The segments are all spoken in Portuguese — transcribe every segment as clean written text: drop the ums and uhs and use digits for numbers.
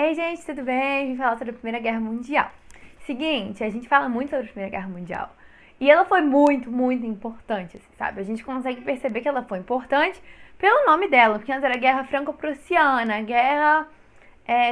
Ei, gente, tudo bem? Vim falar sobre a Primeira Guerra Mundial. Seguinte, a gente fala muito sobre a Primeira Guerra Mundial. E ela foi muito, muito importante, assim, sabe? A gente consegue perceber que ela foi importante pelo nome dela, porque antes era Guerra Franco-Prussiana, Guerra,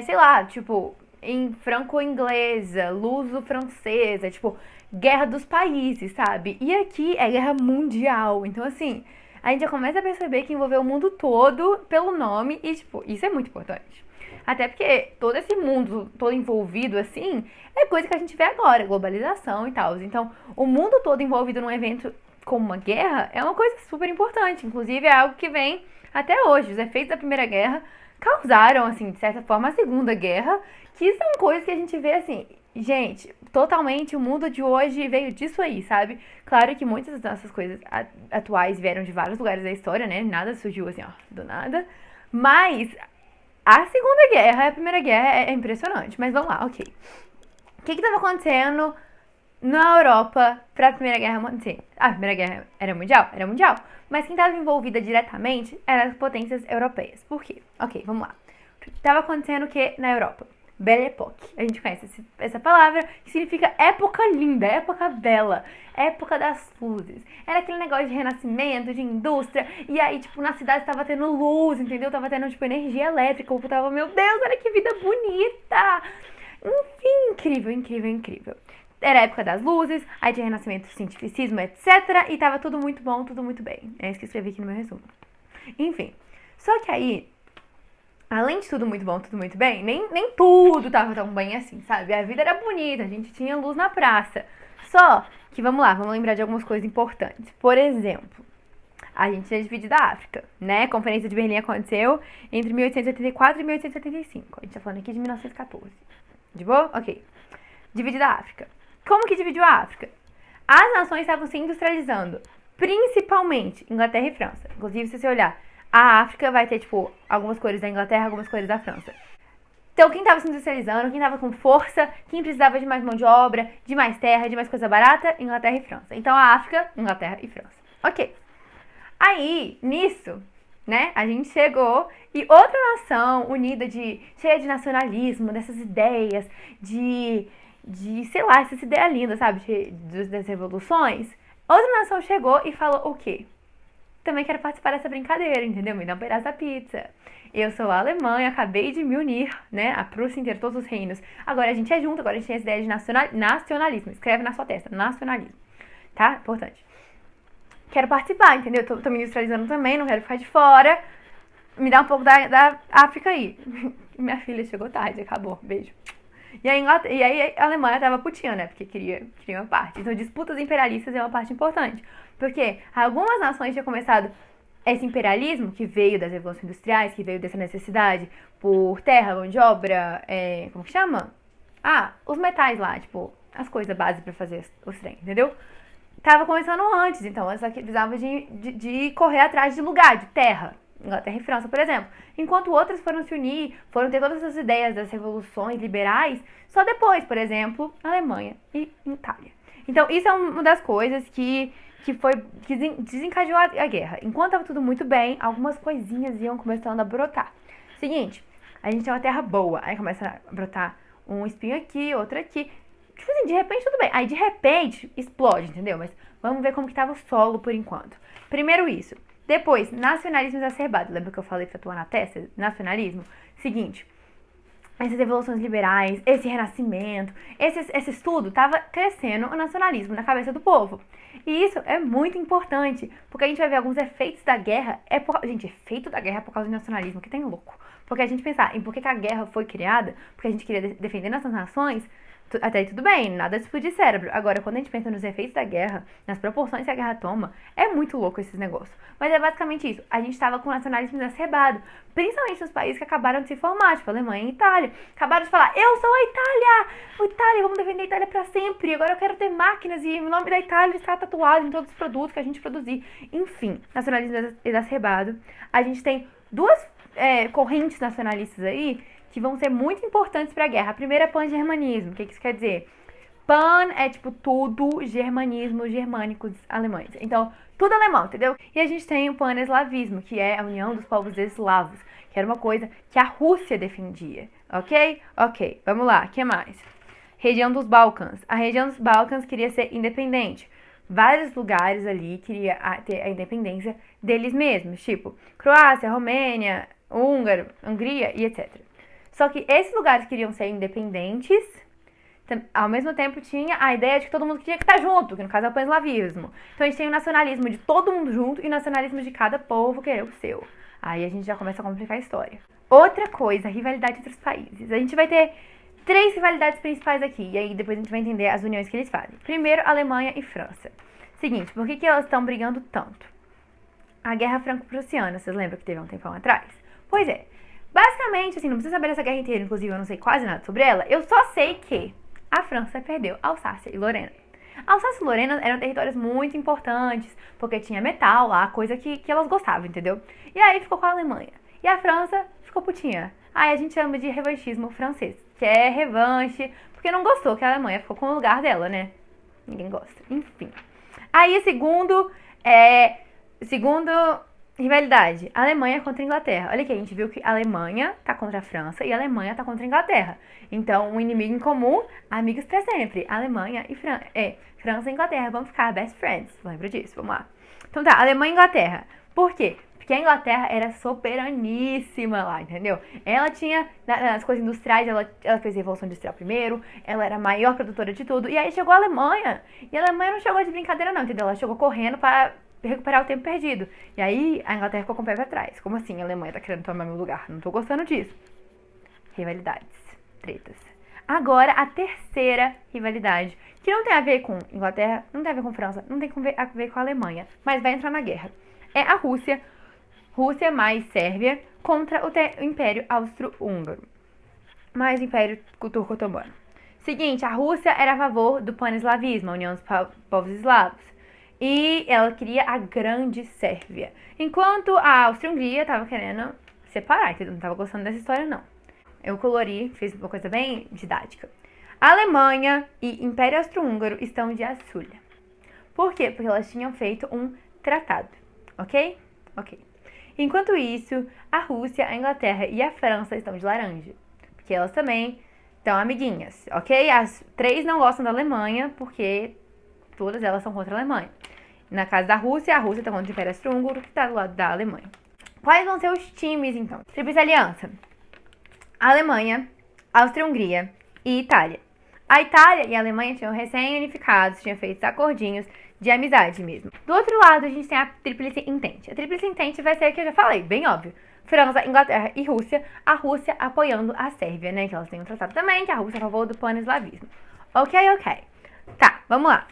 sei lá, tipo, em franco-inglesa, luso-francesa, tipo, Guerra dos Países, sabe? E aqui é Guerra Mundial. Então, assim, a gente já começa a perceber que envolveu o mundo todo pelo nome e, tipo, isso é muito importante. Até porque todo esse mundo todo envolvido assim é coisa que a gente vê agora, globalização e tal. Então, o mundo todo envolvido num evento como uma guerra é uma coisa super importante. Inclusive, é algo que vem até hoje. Os efeitos da Primeira Guerra causaram, assim, de certa forma, a Segunda Guerra, que são coisas que a gente vê assim. Gente, totalmente o mundo de hoje veio disso aí, sabe? Claro que muitas das nossas coisas atuais vieram de vários lugares da história, né? Nada surgiu assim, ó, do nada. Mas a Segunda Guerra, a Primeira Guerra é impressionante, mas vamos lá, ok. O que estava acontecendo na Europa para a Primeira Guerra acontecer? A Primeira Guerra era mundial? Era mundial. Mas quem estava envolvida diretamente eram as potências europeias. Por quê? Ok, vamos lá. Estava acontecendo o que na Europa? Belle Époque. A gente conhece essa palavra, que significa época linda, época bela, época das luzes. Era aquele negócio de renascimento, de indústria, e aí, tipo, na cidade tava tendo luz, entendeu? Tava tendo, tipo, energia elétrica, o povo tava, meu Deus, olha que vida bonita! Enfim, incrível, incrível, incrível. Era a época das luzes, aí tinha renascimento, cientificismo, etc. E tava tudo muito bom, tudo muito bem. É isso que eu escrevi aqui no meu resumo. Enfim, só que aí além de tudo muito bom, tudo muito bem, nem tudo tava tão bem assim, sabe? A vida era bonita, a gente tinha luz na praça. Só que, vamos lá, vamos lembrar de algumas coisas importantes. Por exemplo, a gente tinha dividido a África, né? A Conferência de Berlim aconteceu entre 1884 e 1885. A gente tá falando aqui de 1914. De boa? Ok. Dividida a África. Como que dividiu a África? As nações estavam se industrializando, principalmente Inglaterra e França. Inclusive, se você olhar, a África vai ter, tipo, algumas cores da Inglaterra, algumas cores da França. Então, quem estava se industrializando, quem estava com força, quem precisava de mais mão de obra, de mais terra, de mais coisa barata, Inglaterra e França. Então, a África, Inglaterra e França. Ok. Aí, nisso, né, a gente chegou e outra nação unida, cheia de nacionalismo, dessas ideias, sei lá, essas ideias lindas, sabe, das revoluções. Outra nação chegou e falou o quê? Também quero participar dessa brincadeira, entendeu? Me dá um pedaço da pizza. Eu sou a Alemanha, acabei de me unir, né? A Prússia inteira, todos os reinos. Agora a gente é junto, agora a gente tem essa ideia de nacionalismo. Escreve na sua testa, nacionalismo. Tá? Importante. Quero participar, entendeu? Tô me industrializando também, não quero ficar de fora. Me dá um pouco da África aí. Minha filha chegou tarde, acabou. Beijo. E aí a Alemanha tava putinha, né? Porque queria uma parte. Então, disputas imperialistas é uma parte importante. Porque algumas nações tinham começado esse imperialismo, que veio das revoluções industriais, que veio dessa necessidade por terra, mão de obra, como que chama? Os metais lá, tipo, as coisas básicas pra fazer os trem, entendeu? Tava começando antes, então elas precisavam de correr atrás de lugar, de terra. Inglaterra e França, por exemplo. Enquanto outras foram se unir, foram ter todas as ideias das revoluções liberais, só depois, por exemplo, Alemanha e Itália. Então, isso é uma das coisas que desencadeou a guerra. Enquanto estava tudo muito bem, algumas coisinhas iam começando a brotar. Seguinte, a gente tem uma terra boa, aí começa a brotar um espinho aqui, outro aqui. Tipo assim, de repente tudo bem. Aí de repente explode, entendeu? Mas vamos ver como que tava o solo por enquanto. Primeiro isso. Depois, nacionalismo exacerbado. Lembra que eu falei pra atuar na testa? Nacionalismo? Seguinte, essas revoluções liberais, esse renascimento, esse estudo tava crescendo o nacionalismo na cabeça do povo. E isso é muito importante, porque a gente vai ver alguns efeitos da guerra. Gente, efeito da guerra é por causa do nacionalismo, que tem louco. Porque a gente pensar em por que a guerra foi criada, porque a gente queria defender nossas nações, até aí tudo bem, nada de explodir cérebro. Agora, quando a gente pensa nos efeitos da guerra, nas proporções que a guerra toma, é muito louco esses negócios. Mas é basicamente isso. A gente tava com o nacionalismo exacerbado, principalmente nos países que acabaram de se formar, tipo Alemanha e Itália. Acabaram de falar, eu sou a Itália, vamos defender a Itália pra sempre. Agora eu quero ter máquinas e o nome da Itália está tatuado em todos os produtos que a gente produzir. Enfim, nacionalismo exacerbado. A gente tem duas correntes nacionalistas aí que vão ser muito importantes para a guerra. A primeira é pan-germanismo. O que isso quer dizer? Pan é tipo tudo, germanismo, germânicos alemães. Então, tudo alemão, entendeu? E a gente tem o pan-eslavismo, que é a união dos povos eslavos, que era uma coisa que a Rússia defendia. Ok? Ok, vamos lá, o que mais? Região dos Balcãs. A região dos Balcãs queria ser independente. Vários lugares ali queria ter a independência deles mesmos, tipo Croácia, Romênia, Hungria e etc. Só que esses lugares queriam ser independentes, ao mesmo tempo tinha a ideia de que todo mundo tinha que estar junto, que no caso é o pan-eslavismo. Então a gente tem o nacionalismo de todo mundo junto e o nacionalismo de cada povo querer o seu. Aí a gente já começa a complicar a história. Outra coisa, rivalidade entre os países. A gente vai ter 3 rivalidades principais aqui, e aí depois a gente vai entender as uniões que eles fazem. Primeiro, Alemanha e França. Seguinte, por que elas estão brigando tanto? A Guerra Franco-Prussiana, vocês lembram que teve um tempão atrás? Pois é, basicamente, assim, não precisa saber dessa guerra inteira, inclusive eu não sei quase nada sobre ela, eu só sei que a França perdeu Alsácia e Lorena. Alsácia e Lorena eram territórios muito importantes, porque tinha metal lá, coisa que elas gostavam, entendeu? E aí ficou com a Alemanha. E a França ficou putinha. Aí a gente chama de revanchismo francês, que é revanche, porque não gostou que a Alemanha ficou com o lugar dela, né? Ninguém gosta. Enfim. Aí, segundo rivalidade, Alemanha contra a Inglaterra. Olha aqui, a gente viu que a Alemanha tá contra a França e a Alemanha tá contra a Inglaterra. Então, um inimigo em comum, amigos pra sempre. Alemanha e França e Inglaterra vão ficar best friends. Lembra disso? Vamos lá. Então tá, Alemanha e Inglaterra. Por quê? Porque a Inglaterra era soberaníssima lá, entendeu? Ela tinha, nas coisas industriais, ela fez a Revolução Industrial primeiro, ela era a maior produtora de tudo, e aí chegou a Alemanha, e a Alemanha não chegou de brincadeira não, entendeu? Ela chegou correndo pra recuperar o tempo perdido. E aí a Inglaterra ficou com o pé pra trás. Como assim a Alemanha tá querendo tomar meu lugar? Não tô gostando disso. Rivalidades, tretas. Agora a terceira rivalidade, que não tem a ver com Inglaterra, não tem a ver com França, não tem a ver com a Alemanha, mas vai entrar na guerra. É a Rússia mais Sérvia contra o Império Austro-Húngaro, mais o Império Turco-Otomano. Seguinte, a Rússia era a favor do pan-eslavismo, a união dos povos eslavos, e ela queria a Grande Sérvia, enquanto a Áustria-Hungria estava querendo separar, entendeu? Não estava gostando dessa história, não. Eu colori, fiz uma coisa bem didática. A Alemanha e Império Austro-Húngaro estão de açulha. Por quê? Porque elas tinham feito um tratado, ok? Ok. Enquanto isso, a Rússia, a Inglaterra e a França estão de laranja, porque elas também estão amiguinhas, ok? As 3 não gostam da Alemanha, porque todas elas são contra a Alemanha. Na casa da Rússia, a Rússia está contra o Império Austro-Húngaro, que está do lado da Alemanha. Quais vão ser os times, então? Tríplice Aliança. Alemanha, Áustria-Hungria e Itália. A Itália e a Alemanha tinham recém-unificados, tinham feito acordinhos de amizade mesmo. Do outro lado, a gente tem a Tríplice Entente. A Tríplice Entente vai ser o que eu já falei, bem óbvio. França, Inglaterra e Rússia, a Rússia apoiando a Sérvia, né? Que elas têm um tratado também, que a Rússia é a favor do pan-eslavismo. Ok. Tá, vamos lá.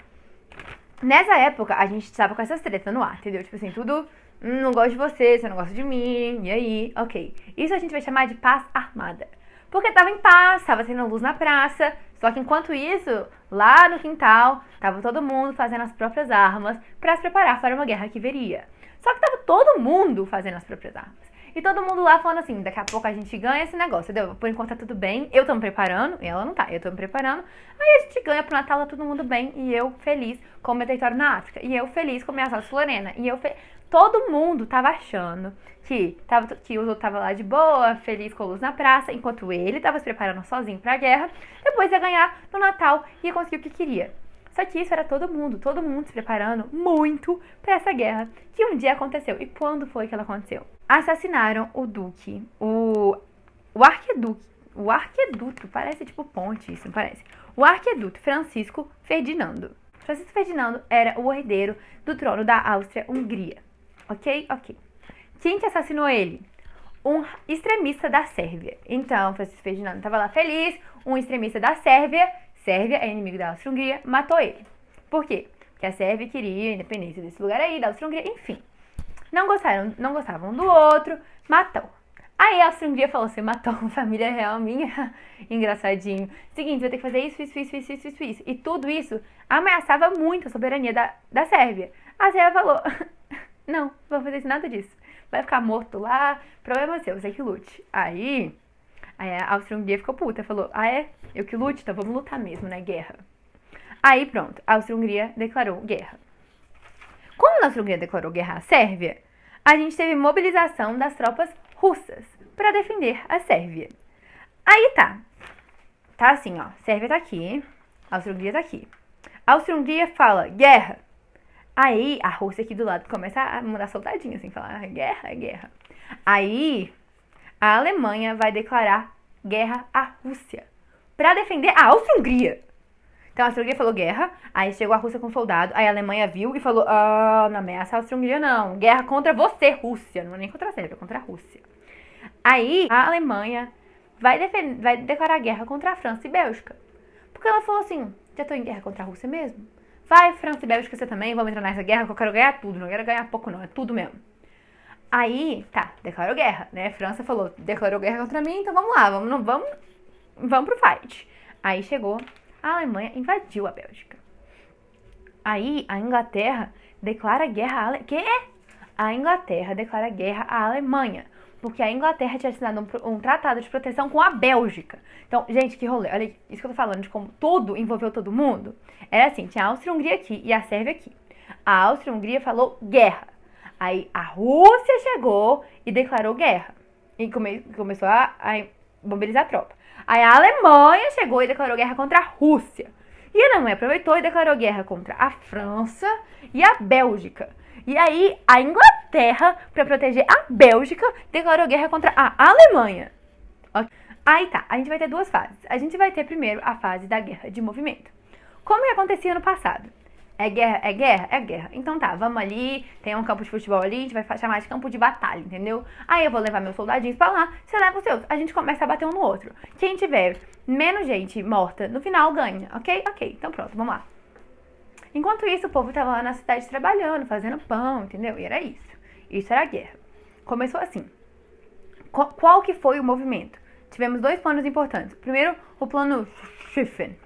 Nessa época, a gente estava com essas tretas no ar, entendeu? Tipo assim, tudo, não gosto de você não gosta de mim, e aí, ok. Isso a gente vai chamar de paz armada. Porque tava em paz, tava tendo luz na praça, só que enquanto isso, lá no quintal, tava todo mundo fazendo as próprias armas para se preparar para uma guerra que viria. Só que tava todo mundo fazendo as próprias armas. E todo mundo lá falando assim, daqui a pouco a gente ganha esse negócio, entendeu? Por enquanto tá tudo bem, eu tô me preparando, e ela não tá, eu tô me preparando. Aí a gente ganha pro Natal, tá todo mundo bem, e eu feliz com o meu território na África. E eu feliz com a minha Alsácia Lorena. E todo mundo tava achando que o outro tava lá de boa, feliz com a luz na praça, enquanto ele tava se preparando sozinho pra guerra, depois ia ganhar no Natal e ia conseguir o que queria. Só que isso era todo mundo se preparando muito pra essa guerra, que um dia aconteceu. E quando foi que ela aconteceu? Assassinaram o duque, o arqueduto, parece tipo ponte isso, não parece? O arqueduto Francisco Ferdinando. Francisco Ferdinando era o herdeiro do trono da Áustria-Hungria. Ok? Quem que assassinou ele? Um extremista da Sérvia. Então, Francisco Ferdinando estava lá feliz, um extremista da Sérvia é inimigo da Áustria-Hungria, matou ele. Por quê? Porque a Sérvia queria a independência desse lugar aí, da Áustria-Hungria, enfim. Não gostavam um do outro, matou. Aí a Áustria-Hungria falou, você matou uma família real minha? Engraçadinho. Seguinte, vai ter que fazer isso. E tudo isso ameaçava muito a soberania da Sérvia. A Sérvia falou, não vou fazer nada disso. Vai ficar morto lá, problema seu, você que lute. Aí a Áustria-Hungria ficou puta, falou, eu que lute? Então vamos lutar mesmo, né, guerra. Aí pronto, a Áustria-Hungria declarou guerra. Quando a Áustria-Hungria declarou guerra à Sérvia, a gente teve mobilização das tropas russas para defender a Sérvia. Aí tá assim, ó, Sérvia tá aqui, a Áustria-Hungria tá aqui. A Áustria-Hungria fala, guerra. Aí a Rússia aqui do lado começa a mandar soldadinho, assim, falar, guerra, é guerra. Aí a Alemanha vai declarar guerra à Rússia pra defender a Áustria-Hungria. Então a Áustria-Hungria falou guerra, aí chegou a Rússia com soldado, aí a Alemanha viu e falou, não ameaça a Áustria-Hungria não, guerra contra você, Rússia, não é nem contra a Sérvia, é contra a Rússia. Aí a Alemanha vai declarar guerra contra a França e Bélgica. Porque ela falou assim, já tô em guerra contra a Rússia mesmo? Vai, França e Bélgica, você também, vamos entrar nessa guerra que eu quero ganhar tudo, não quero ganhar pouco não, é tudo mesmo. Aí, declarou guerra, né? França falou, declarou guerra contra mim, então vamos lá, vamos pro fight. Aí chegou, a Alemanha invadiu a Bélgica. Aí a Inglaterra declara guerra A Inglaterra declara guerra à Alemanha. Porque a Inglaterra tinha assinado um tratado de proteção com a Bélgica. Então, gente, que rolê. Olha isso que eu tô falando, de como tudo envolveu todo mundo. Era assim, tinha a Áustria-Hungria aqui e a Sérvia aqui. A Áustria-Hungria falou guerra. Aí a Rússia chegou e declarou guerra. E começou a mobilizar a tropa. Aí a Alemanha chegou e declarou guerra contra a Rússia. E a Alemanha aproveitou e declarou guerra contra a França e a Bélgica. E aí, a Inglaterra, para proteger a Bélgica, declarou guerra contra a Alemanha. Okay. Aí a gente vai ter duas fases. A gente vai ter primeiro a fase da guerra de movimento. Como que acontecia no passado? É guerra? É guerra? É guerra. Então vamos ali, tem um campo de futebol ali, a gente vai chamar de campo de batalha, entendeu? Aí eu vou levar meus soldadinhos pra lá, você leva os seus. A gente começa a bater um no outro. Quem tiver menos gente morta no final ganha, ok? Ok, então pronto, vamos lá. Enquanto isso, o povo tava lá na cidade trabalhando, fazendo pão, entendeu? E era isso. Isso era a guerra. Começou assim. Qual que foi o movimento? Tivemos dois planos importantes. Primeiro, o plano Schiffen,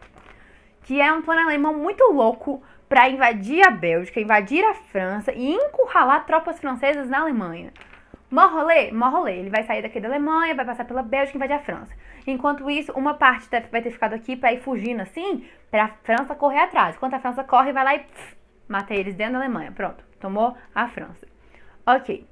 que é um plano alemão muito louco para invadir a Bélgica, invadir a França e encurralar tropas francesas na Alemanha. Mó rolê. Ele vai sair daqui da Alemanha, vai passar pela Bélgica e invadir a França. Enquanto isso, uma parte vai ter ficado aqui pra ir fugindo assim, pra França correr atrás. Enquanto a França corre, vai lá e mata eles dentro da Alemanha. Pronto, tomou a França. Ok.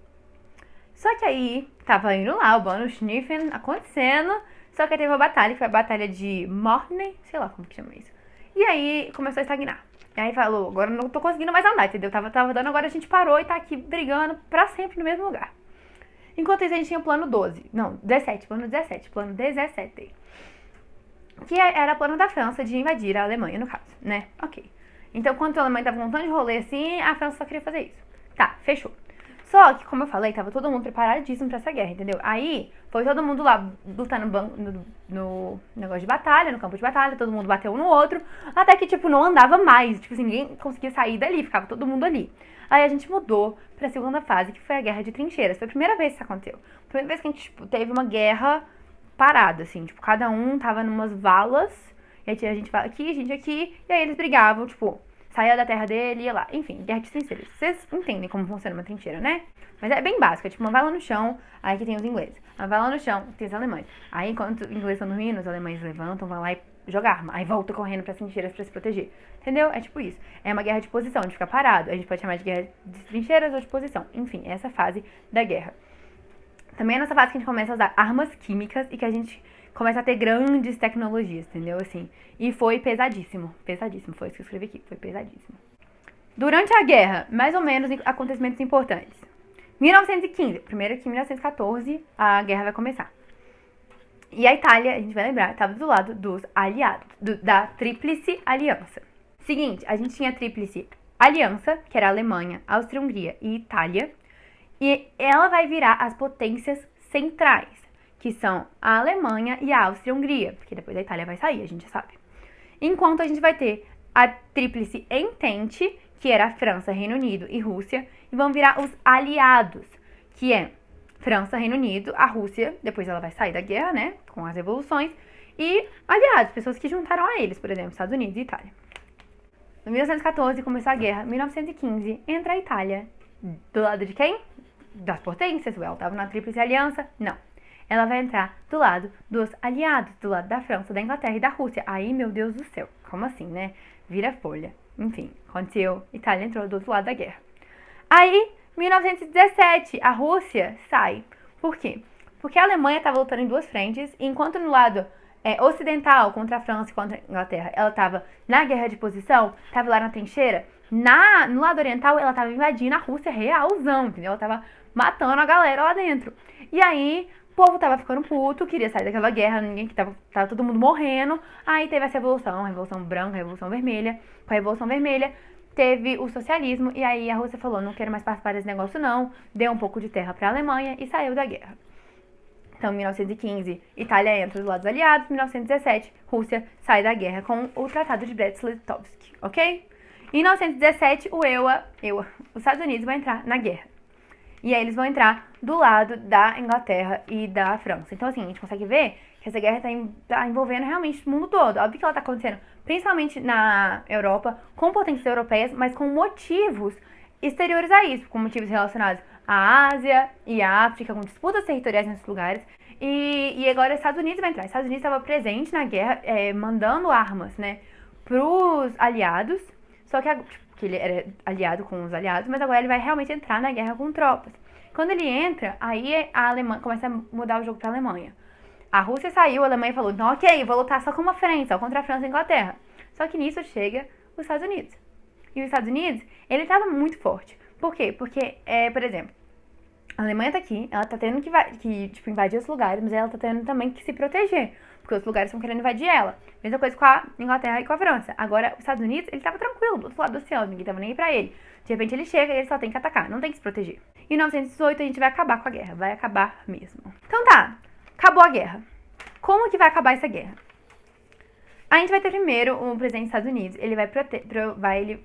Só que aí, tava indo lá, o Bonus Schniffen acontecendo, só que aí teve uma batalha, que foi a batalha de Mornay, sei lá como que chama isso. E aí, começou a estagnar. E aí falou, agora não tô conseguindo mais andar, entendeu? Tava dando, agora a gente parou e tá aqui brigando pra sempre no mesmo lugar. Enquanto isso, a gente tinha o plano 12. Não, 17. Plano 17. Plano 17. Que era o plano da França de invadir a Alemanha, no caso, né? Ok. Então, quando a Alemanha tava com um montão de rolê assim, a França só queria fazer isso. Tá, fechou. Só que, como eu falei, tava todo mundo preparadíssimo pra essa guerra, entendeu? Aí, foi todo mundo lá lutar no negócio de batalha, no campo de batalha, todo mundo bateu um no outro, até que, tipo, não andava mais. Tipo assim, ninguém conseguia sair dali, ficava todo mundo ali. Aí a gente mudou pra segunda fase, que foi a guerra de trincheiras. Foi a primeira vez que isso aconteceu. Primeira vez que a gente, tipo, teve uma guerra parada, assim. Tipo, cada um tava numas valas, e aí tinha gente aqui, gente aqui, e aí eles brigavam, tipo, saía da terra dele e ia lá. Enfim, guerra de trincheiras. Vocês entendem como funciona uma trincheira, né? Mas é bem básico, é tipo uma vala no chão, aí que tem os ingleses. Uma vala no chão, tem os alemães. Aí enquanto os ingleses estão dormindo, os alemães levantam, vão lá e jogam arma. Aí volta correndo pras trincheiras pra se proteger. Entendeu? É tipo isso. É uma guerra de posição, de ficar parado. A gente pode chamar de guerra de trincheiras ou de posição. Enfim, essa fase da guerra. Também é nessa fase que a gente começa a usar armas químicas e que a gente começa a ter grandes tecnologias, entendeu? Assim, e foi pesadíssimo. Pesadíssimo, foi isso que eu escrevi aqui. Foi pesadíssimo. Durante a guerra, mais ou menos, acontecimentos importantes. 1915, primeiro que em 1914 a guerra vai começar. E a Itália, a gente vai lembrar, estava do lado dos aliados, da Tríplice Aliança. Seguinte, a gente tinha a Tríplice Aliança, que era a Alemanha, Áustria-Hungria e Itália. E ela vai virar as potências centrais, que são a Alemanha e a Áustria-Hungria, porque depois a Itália vai sair, a gente já sabe. Enquanto a gente vai ter a Tríplice Entente, que era a França, Reino Unido e Rússia, e vão virar os aliados, que é França, Reino Unido, a Rússia, depois ela vai sair da guerra, né, com as revoluções, e aliados, pessoas que juntaram a eles, por exemplo, Estados Unidos e Itália. Em 1914 começou a guerra, em 1915 entra a Itália, do lado de quem? Das potências, ela estava na Tríplice Aliança? Não. Ela vai entrar do lado dos aliados, do lado da França, da Inglaterra e da Rússia. Aí, meu Deus do céu, como assim, né? Vira folha. Enfim, aconteceu, Itália entrou do outro lado da guerra. Aí, 1917, a Rússia sai. Por quê? Porque a Alemanha estava lutando em duas frentes, enquanto no lado ocidental, contra a França e contra a Inglaterra, ela estava na guerra de posição, estava lá na trincheira. No lado oriental, ela estava invadindo a Rússia realzão, entendeu? Ela estava matando a galera lá dentro. E aí, o povo tava ficando puto, queria sair daquela guerra, ninguém que tava todo mundo morrendo. Aí teve essa revolução, a Revolução Branca, a Revolução Vermelha. Com a Revolução Vermelha, teve o socialismo, e aí a Rússia falou, não quero mais participar desse negócio não, deu um pouco de terra para a Alemanha e saiu da guerra. Então, em 1915, Itália entra dos lados aliados, em 1917, Rússia sai da guerra com o Tratado de Brest-Litovsk, ok? Em 1917, os Estados Unidos vão entrar na guerra. E aí eles vão entrar do lado da Inglaterra e da França. Então, assim, a gente consegue ver que essa guerra tá envolvendo realmente o mundo todo. Óbvio que ela tá acontecendo principalmente na Europa, com potências europeias, mas com motivos exteriores a isso, com motivos relacionados à Ásia e à África, com disputas territoriais nesses lugares. E agora os Estados Unidos vai entrar. Os Estados Unidos estava presente na guerra, mandando armas, né, pros aliados, só que ele era aliado com os aliados, mas agora ele vai realmente entrar na guerra com tropas. Quando ele entra, aí a Alemanha começa a mudar o jogo para a Alemanha. A Rússia saiu, a Alemanha falou, então ok, vou lutar só como uma frente, só contra a França e a Inglaterra. Só que nisso chega os Estados Unidos. E os Estados Unidos, ele estava muito forte. Por quê? Porque, por exemplo, a Alemanha tá aqui, ela tá tendo que invadir os lugares, mas ela tá tendo também que se proteger, porque os lugares estão querendo invadir ela. Mesma coisa com a Inglaterra e com a França. Agora, os Estados Unidos, ele tava tranquilo, do outro lado do oceano, ninguém tava nem aí pra ele. De repente ele chega e ele só tem que atacar, não tem que se proteger. Em 1918 a gente vai acabar com a guerra, vai acabar mesmo. Então tá, acabou a guerra. Como que vai acabar essa guerra? A gente vai ter primeiro o presidente dos Estados Unidos, ele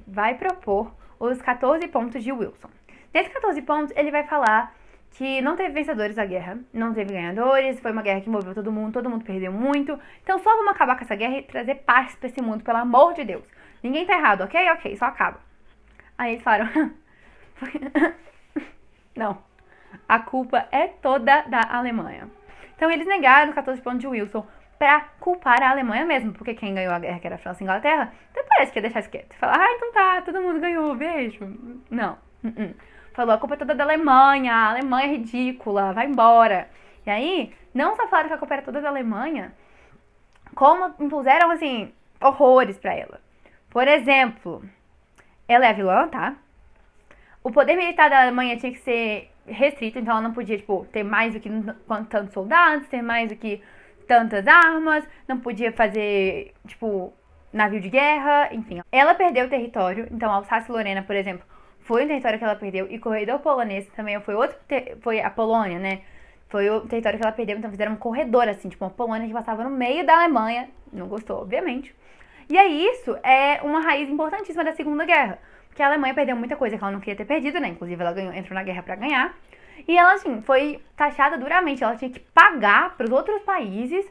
vai propor os 14 pontos de Wilson. Nesses 14 pontos, ele vai falar que não teve vencedores da guerra, não teve ganhadores, foi uma guerra que envolveu todo mundo perdeu muito. Então só vamos acabar com essa guerra e trazer paz pra esse mundo, pelo amor de Deus. Ninguém tá errado, ok? Ok, só acaba. Aí eles falaram, não, a culpa é toda da Alemanha. Então eles negaram os 14 pontos de Wilson pra culpar a Alemanha mesmo, porque quem ganhou a guerra, que era a França e a Inglaterra, então parece que ia deixar isso quieto. Falar, então tá, todo mundo ganhou, beijo. Não, falou, a culpa é toda da Alemanha, a Alemanha é ridícula, vai embora. E aí, não só falaram que a culpa era toda da Alemanha, como impuseram, assim, horrores pra ela. Por exemplo, ela é a vilã, tá? O poder militar da Alemanha tinha que ser restrito, então ela não podia, ter mais do que tantos soldados, ter mais do que tantas armas, não podia fazer, navio de guerra, enfim. Ela perdeu o território, então Alsácia-Lorena, por exemplo, foi um território que ela perdeu, e o corredor polonês também foi a Polônia, né? Foi o território que ela perdeu, então fizeram um corredor, assim, uma Polônia que passava no meio da Alemanha, não gostou, obviamente. E aí isso é uma raiz importantíssima da Segunda Guerra, porque a Alemanha perdeu muita coisa que ela não queria ter perdido, né? Inclusive ela entrou na guerra pra ganhar. E ela, assim, foi taxada duramente. Ela tinha que pagar pros outros países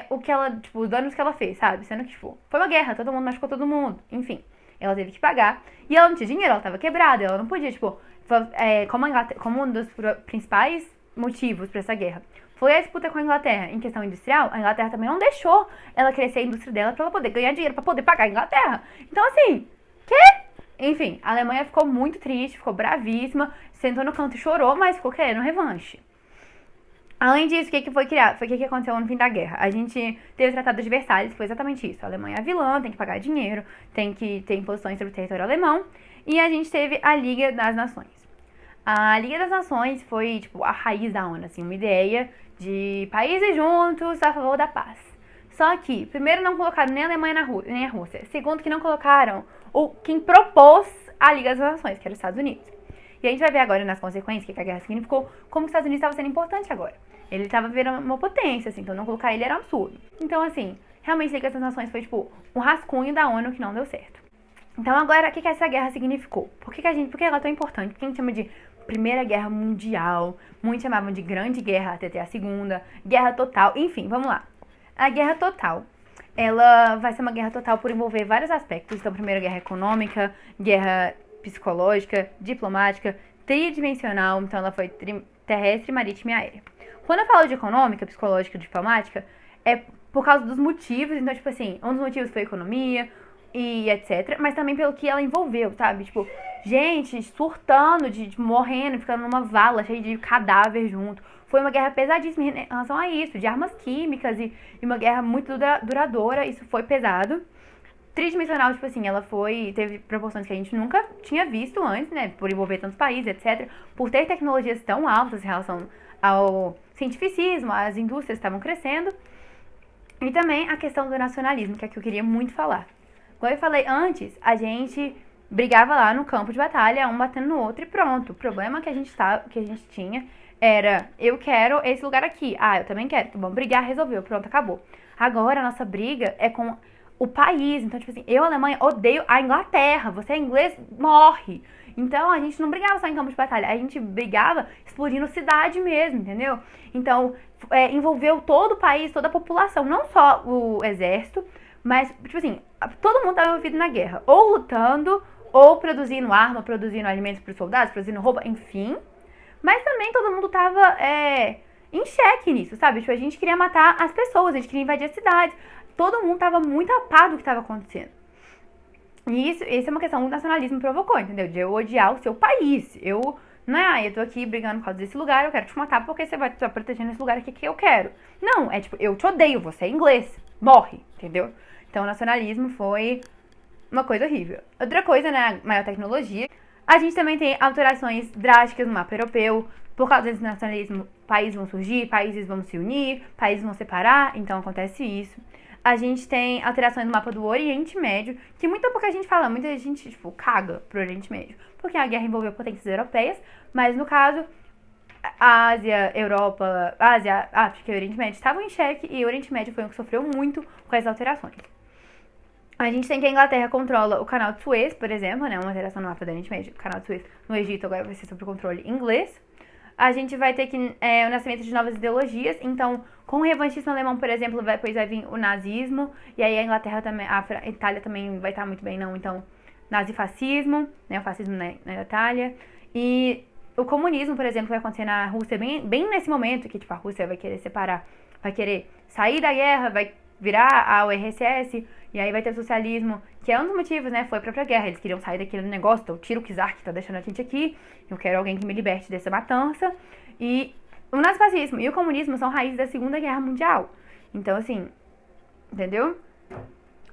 o que ela, os danos que ela fez, sabe? Sendo que, foi uma guerra, todo mundo machucou todo mundo. Enfim, ela teve que pagar. E ela não tinha dinheiro, ela tava quebrada. Ela não podia, como um dos principais motivos pra essa guerra foi a disputa com a Inglaterra em questão industrial, a Inglaterra também não deixou ela crescer a indústria dela pra ela poder ganhar dinheiro, pra poder pagar a Inglaterra. Então, assim, enfim, a Alemanha ficou muito triste, ficou bravíssima, sentou no canto e chorou, mas ficou querendo revanche. Além disso, o que foi criado? Foi o que aconteceu no fim da guerra. A gente teve o Tratado de Versalhes, foi exatamente isso. A Alemanha é a vilã, tem que pagar dinheiro, tem que ter imposições sobre o território alemão. E a gente teve a Liga das Nações. A Liga das Nações foi, a raiz da ONU, assim, uma ideia de países juntos a favor da paz. Só que, primeiro, não colocaram nem a Alemanha nem a Rússia. Segundo, que não colocaram quem propôs a Liga das Nações, que era os Estados Unidos. E a gente vai ver agora nas consequências que a guerra significou, como os Estados Unidos estava sendo importante agora. Ele estava virando uma potência, assim, então não colocar ele era um absurdo. Então, assim, realmente a Liga das Nações foi, um rascunho da ONU que não deu certo. Então, agora, o que essa guerra significou? Por que ela é tão importante? Por que a gente chama de Primeira Guerra Mundial? Muitos chamavam de Grande Guerra, até ter a Segunda, Guerra Total, enfim, vamos lá. A Guerra Total, ela vai ser uma guerra total por envolver vários aspectos. Então, primeiro, guerra econômica, guerra psicológica, diplomática, tridimensional, então ela foi terrestre, marítima e aérea. Quando eu falo de econômica, psicológica e diplomática, é por causa dos motivos, então, um dos motivos foi a economia e etc, mas também pelo que ela envolveu, sabe? Gente surtando, morrendo, ficando numa vala cheia de cadáver junto. foi uma guerra pesadíssima em relação a isso, de armas químicas e uma guerra muito duradoura, isso foi pesado. Tridimensional, tipo assim, teve proporções que a gente nunca tinha visto antes, né, por envolver tantos países, etc, por ter tecnologias tão altas em relação ao cientificismo, as indústrias estavam crescendo, e também a questão do nacionalismo, que é que eu queria muito falar. Como eu falei antes, a gente brigava lá no campo de batalha, um batendo no outro e pronto. O problema que a gente tinha era, eu quero esse lugar aqui, eu também quero, então vamos brigar, resolveu, pronto, acabou. Agora a nossa briga é com o país, então tipo assim, eu, Alemanha, odeio a Inglaterra, você é inglês, morre. Então a gente não brigava só em campo de batalha, a gente brigava explodindo cidade mesmo, entendeu? Então envolveu todo o país, toda a população, não só o exército, mas tipo assim, todo mundo estava envolvido na guerra, ou lutando, ou produzindo arma, produzindo alimentos para os soldados, produzindo roupa, enfim. Mas também todo mundo tava em xeque nisso, sabe? Tipo, a gente queria matar as pessoas, a gente queria invadir as cidades. Todo mundo tava muito a par do que tava acontecendo. E isso é uma questão que o nacionalismo provocou, entendeu? De eu odiar o seu país. Não é, eu tô aqui brigando por causa desse lugar, eu quero te matar porque você vai estar protegendo esse lugar aqui que eu quero. Não, é tipo, eu te odeio, você é inglês, morre, entendeu? Então o nacionalismo foi uma coisa horrível. Outra coisa, né, a maior tecnologia. A gente também tem alterações drásticas no mapa europeu. Por causa desse nacionalismo, países vão surgir, países vão se unir, países vão separar, então acontece isso. A gente tem alterações no mapa do Oriente Médio, que muita pouca gente fala, muita gente, tipo, caga pro Oriente Médio. Porque a guerra envolveu potências europeias, mas no caso, Ásia, Europa, Ásia, África e Oriente Médio estavam em xeque e o Oriente Médio foi o que sofreu muito com as alterações. A gente tem que a Inglaterra controla o canal de Suez, por exemplo, né? Uma alteração no mapa do Oriente Médio. O canal de Suez no Egito agora vai ser sob o controle inglês. A gente vai ter que o nascimento de novas ideologias. Então, com o revanchismo alemão, por exemplo, depois vai vir o nazismo. E aí a Inglaterra também, a Itália também vai estar muito bem, não. Então, nazifascismo, né? O fascismo na Itália. E o comunismo, por exemplo, vai acontecer na Rússia bem nesse momento, que tipo, a Rússia vai querer separar, vai querer sair da guerra, vai virar a URSS, e aí vai ter o socialismo, que é um dos motivos, né, foi a própria guerra, eles queriam sair daquele negócio, então tira o czar que tá deixando a gente aqui, eu quero alguém que me liberte dessa matança, e o nazifascismo e o comunismo são raízes da Segunda Guerra Mundial, então assim, entendeu?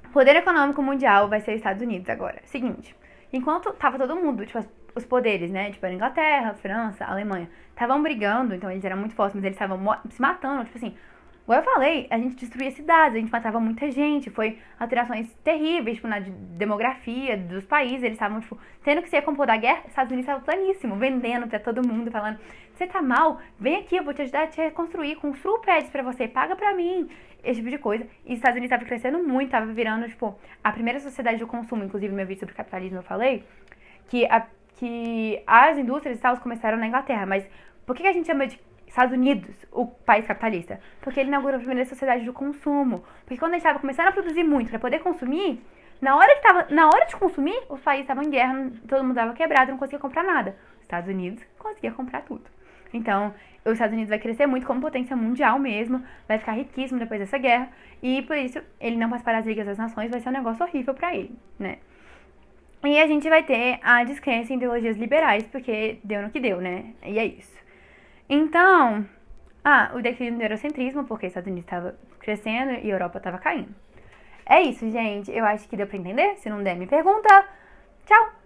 O poder econômico mundial vai ser Estados Unidos agora. Seguinte, enquanto tava todo mundo, tipo, os poderes, né, tipo, a Inglaterra, a França, a Alemanha, estavam brigando, então eles eram muito fortes, mas eles estavam se matando, tipo assim, igual eu falei, a gente destruía cidades, a gente matava muita gente, foi alterações terríveis, tipo, na demografia dos países, eles estavam, tipo, tendo que se recompor da guerra, os Estados Unidos estavam planíssimo, vendendo pra todo mundo, falando, você tá mal, vem aqui, eu vou te ajudar a te reconstruir, construo prédios pra você, paga pra mim, esse tipo de coisa. E os Estados Unidos estavam crescendo muito, tava virando, tipo, a primeira sociedade do consumo, inclusive, meu vídeo sobre capitalismo eu falei, que as indústrias e tal começaram na Inglaterra, mas por que a gente chama de Estados Unidos, o país capitalista? Porque ele inaugurou a primeira sociedade do consumo. Porque quando a gente estava começando a produzir muito para poder consumir, na hora de consumir, os países estavam em guerra, todo mundo estava quebrado, não conseguia comprar nada. Os Estados Unidos conseguia comprar tudo. Então, os Estados Unidos vai crescer muito como potência mundial mesmo, vai ficar riquíssimo depois dessa guerra, e por isso ele não participar das Ligas das Nações vai ser um negócio horrível para ele, né? E a gente vai ter a descrença em ideologias liberais, porque deu no que deu, né? E é isso. Então, o declínio do eurocentrismo, porque os Estados Unidos estava crescendo e a Europa estava caindo. É isso, gente. Eu acho que deu pra entender. Se não der, me pergunta. Tchau!